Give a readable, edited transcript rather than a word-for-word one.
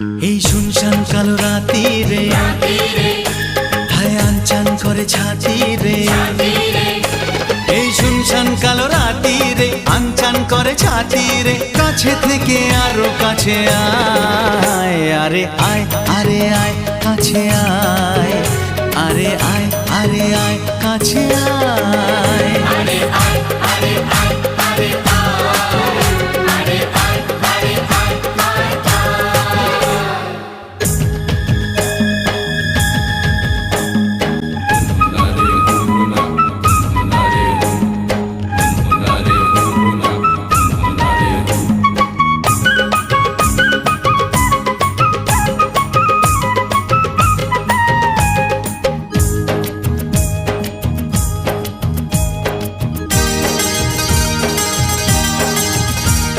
এই শুনশান কালো রাতি রে হায় আনচান করে ছাতি রে। এই শুনশান কালো রাতি রে আনচান করে ছাতি রে। কাছে থেকে আরো কাছে আয়, আরে আয় আরে আয় কাছে আয়, আরে আয় আরে আয় কাছে আয়।